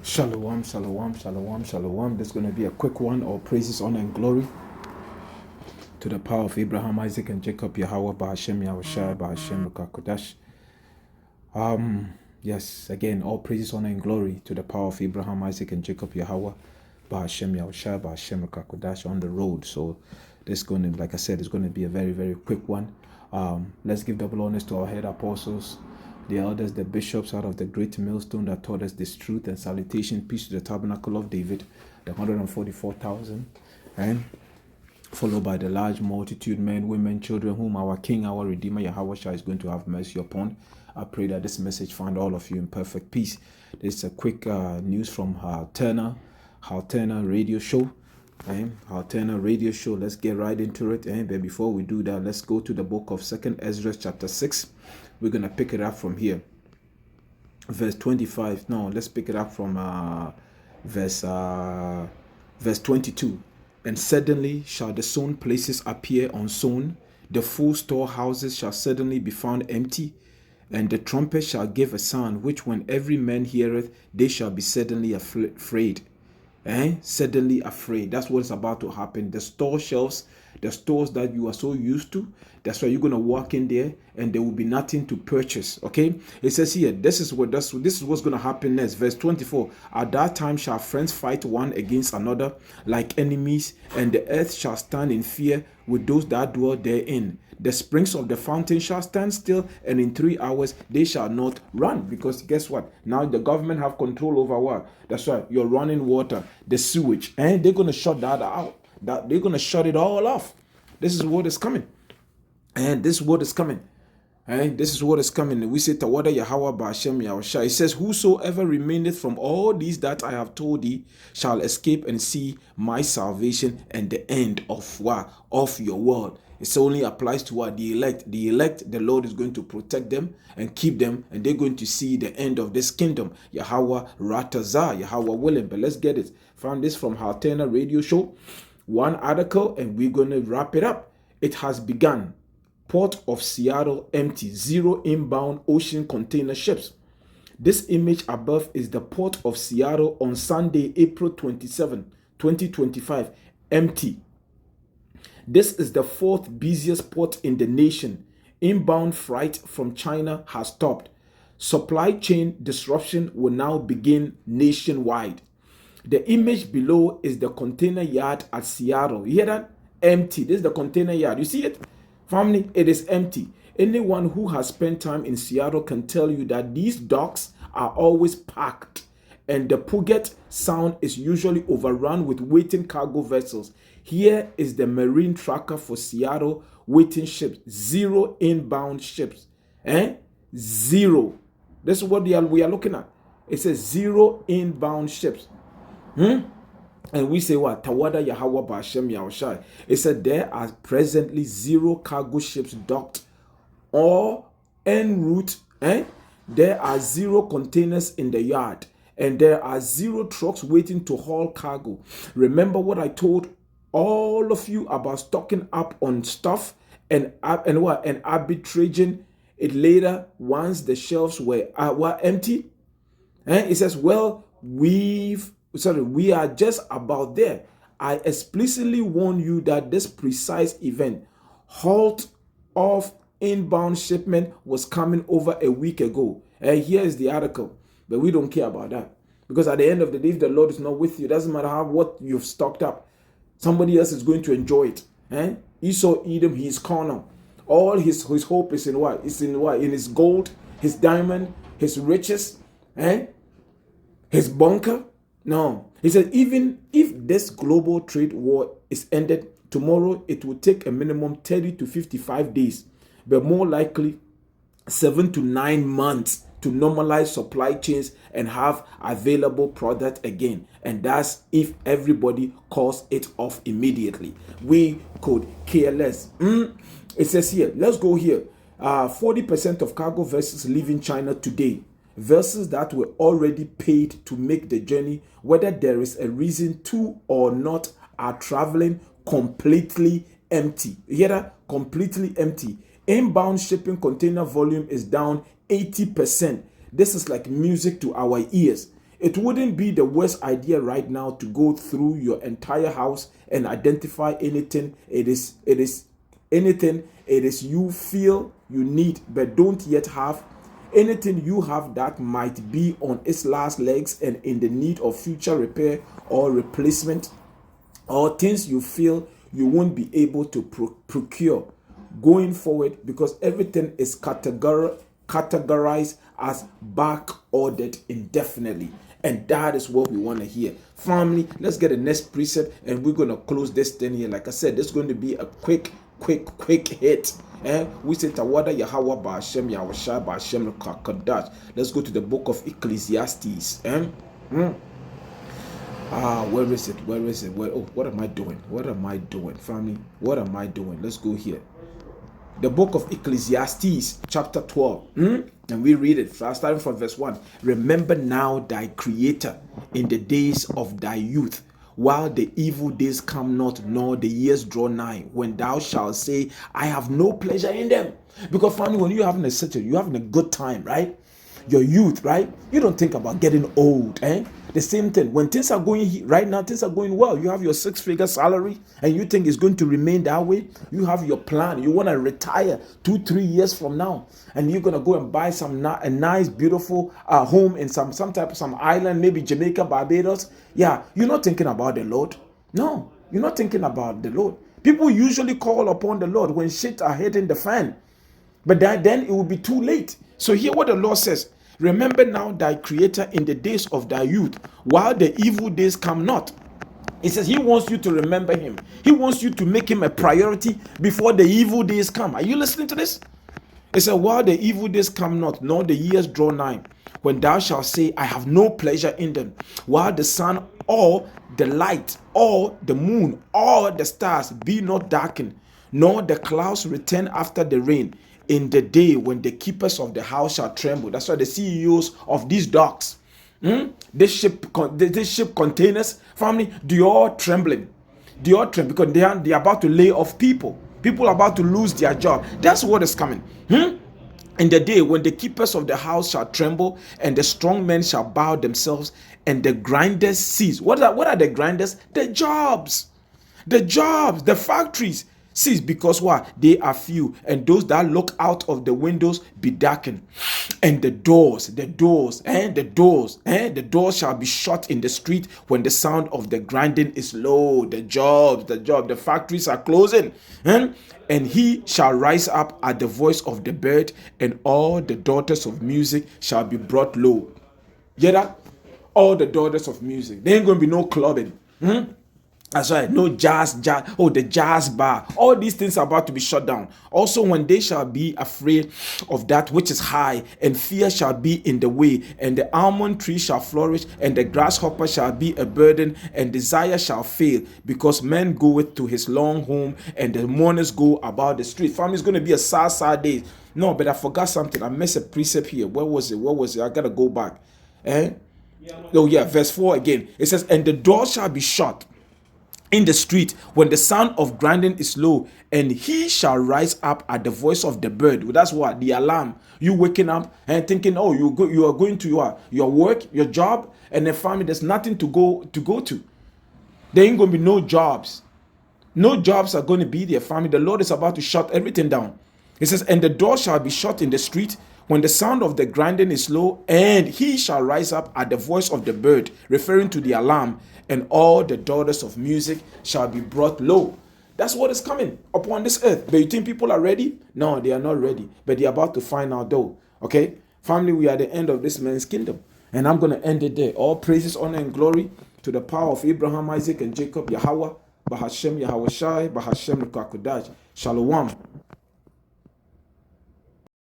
Shalom, shalom, shalom, shalom. This is going to be a quick one. All praises, honor, and glory to the power of Abraham, Isaac, and Jacob. Yahawah, Bahasham, Yahawashi, Bahasham, Qadash. Yes, again, all praises, honor, and glory to the power of Abraham, Isaac, and Jacob. Yahawah, Bahasham, Yahawashi, Bahasham, Qadash on the road. So this is going to, like I said, it's going to be a very, very quick one. Let's give double honors to our head apostles, the elders, the bishops out of the great millstone that taught us this truth, and salutation, peace to the tabernacle of David, the 144,000, and followed by the large multitude, men, women, children, whom our King, our Redeemer, Yahawashi is going to have mercy upon. I pray that this message find all of you in perfect peace. This is a quick news from Turner radio show. Turner radio show. Let's get right into it. But before we do that, let's go to the book of 2nd Ezra chapter 6. We're going to pick it up from here. Verse 25. No, let's pick it up from verse 22. And suddenly shall the sown places appear unsown. The full storehouses shall suddenly be found empty. And the trumpet shall give a sound, which when every man heareth, they shall be suddenly afraid. Suddenly afraid. That's what's about to happen. The store shelves, the stores that you are so used to, that's why you're going to walk in there and there will be nothing to purchase. Okay, it says here, this is what's going to happen next. Verse 24. At that time shall friends fight one against another like enemies, and the earth shall stand in fear with those that dwell therein. The springs of the fountain shall stand still, and in 3 hours they shall not run. Because guess what? Now the government have control over what? That's right, your running water, the sewage, and they're going to shut that out. That they're going to shut it all off. This is what is coming. And this is what is coming. And this is what is coming. We say, Tawada Yahawah Bahasham Yahawashi. It says, whosoever remaineth from all these that I have told thee shall escape and see my salvation and the end of what? Of your world. It only applies to what? The elect. The elect, the Lord is going to protect them and keep them, and they're going to see the end of this kingdom. Yahawah Rawchaa, Yahawah willing. But let's get it. Found this from Rawchaa radio show. One article, and we're going to wrap it up. It has begun. Port of Seattle empty. 0 inbound ocean container ships. This image above is the port of Seattle on Sunday, April 27, 2025. Empty. This is the 4th busiest port in the nation. Inbound flight from China has stopped. Supply chain disruption will now begin nationwide. The image below is the container yard at Seattle. You hear that? Empty. This is the container yard. You see it? Family, it is empty. Anyone who has spent time in Seattle can tell you that these docks are always packed, and the Puget Sound is usually overrun with waiting cargo vessels. Here is the marine tracker for Seattle waiting ships. 0 inbound ships. 0. This is what we are looking at. It says 0 inbound ships. And we say what? Tawada Yahawah Bahasham Yahawashi. It said there are presently 0 cargo ships docked or en route. There are 0 containers in the yard, and there are 0 trucks waiting to haul cargo. Remember what I told all of you about stocking up on stuff and arbitraging it later once the shelves were empty. It says, well, we are just about there. I explicitly warn you that this precise event, halt of inbound shipment, was coming over a week ago. And here is the article, but we don't care about that, because at the end of the day, if the Lord is not with you, it doesn't matter what you've stocked up. Somebody else is going to enjoy it. Esau Edom, he is carnal. All his hope is in what? It's in what? In his gold, his diamond, his riches, his bunker. No. He said, even if this global trade war is ended tomorrow, it will take a minimum 30 to 55 days, but more likely 7 to 9 months to normalize supply chains and have available product again. And that's if everybody calls it off immediately. We could care less. It says here, let's go here. 40% of cargo vessels leaving China today. Vessels that were already paid to make the journey, whether there is a reason to or not, are traveling completely empty. You hear that? Completely empty. Inbound shipping container volume is down 80%. This is like music to our ears. It wouldn't be the worst idea right now to go through your entire house and identify anything anything it is you feel you need but don't yet have. Anything you have that might be on its last legs and in the need of future repair or replacement, or things you feel you won't be able to procure going forward because everything is categorized as back ordered indefinitely. And that is what we want to hear. Family, let's get the next precept and we're going to close this thing here. Like I said, this is going to be a quick hit. We say Tawada Yahawah Bahasham Yahawashi Bahasham Qadash. Let's go to the book of Ecclesiastes. Where is it? What am I doing? Family, what am I doing? Let's go here. The book of Ecclesiastes, chapter 12. And we read it, starting from verse 1. Remember now thy Creator in the days of thy youth, while the evil days come not, nor the years draw nigh, when thou shalt say, I have no pleasure in them. Because family, when you're having you're having a good time, right? Your youth, right? You don't think about getting old, The same thing. When things are going right now, things are going well. You have your 6-figure salary and you think it's going to remain that way. You have your plan. You want to retire 2-3 years from now. And you're going to go and buy a nice, beautiful home in some island, maybe Jamaica, Barbados. Yeah, you're not thinking about the Lord. No, you're not thinking about the Lord. People usually call upon the Lord when shit are hitting the fan. But then it will be too late. So hear what the Lord says. Remember now thy Creator in the days of thy youth, while the evil days come not. He says he wants you to remember him. He wants you to make him a priority before the evil days come. Are you listening to this? It says, while the evil days come not, nor the years draw nigh, when thou shalt say, I have no pleasure in them, while the sun or the light or the moon or the stars be not darkened, nor the clouds return after the rain, in the day when the keepers of the house shall tremble. That's why the CEOs of these docks, this ship containers, family, they all trembling. They all tremble because they are about to lay off people. People are about to lose their job. That's what is coming. In the day when the keepers of the house shall tremble, and the strong men shall bow themselves, and the grinders cease. What are the grinders? The jobs, the factories. Cease, because what? They are few, and those that look out of the windows be darkened. And the doors shall be shut in the street when the sound of the grinding is low. The factories are closing. And he shall rise up at the voice of the bird, and all the daughters of music shall be brought low. Get that? All the daughters of music. There ain't going to be no clubbing. That's right, no jazz, the jazz bar. All these things are about to be shut down. Also, when they shall be afraid of that which is high, and fear shall be in the way, and the almond tree shall flourish, and the grasshopper shall be a burden, and desire shall fail, because men goeth to his long home, and the mourners go about the street. Family, is going to be a sad day. No, but I forgot something. I missed a precept here. Where was it? I gotta go back. Verse 4 again. It says, and the door shall be shut in the street when the sound of grinding is low, and he shall rise up at the voice of the bird. Well, that's what the alarm. You waking up and thinking, oh, you are going to your work, your job, and the family. There's nothing to go to. There ain't going to be no jobs. No jobs are going to be there, family. The Lord is about to shut everything down. It says, and the door shall be shut in the street when the sound of the grinding is low, and he shall rise up at the voice of the bird, referring to the alarm, and all the daughters of music shall be brought low. That's what is coming upon this earth. But you think people are ready? No, they are not ready. But they're about to find out though. Okay? Family, we are at the end of this man's kingdom. And I'm going to end it there. All praises, honor, and glory to the power of Abraham, Isaac, and Jacob, Yahawah, Bahasham, Yahawashi, Bahasham, Qadash. Shalom.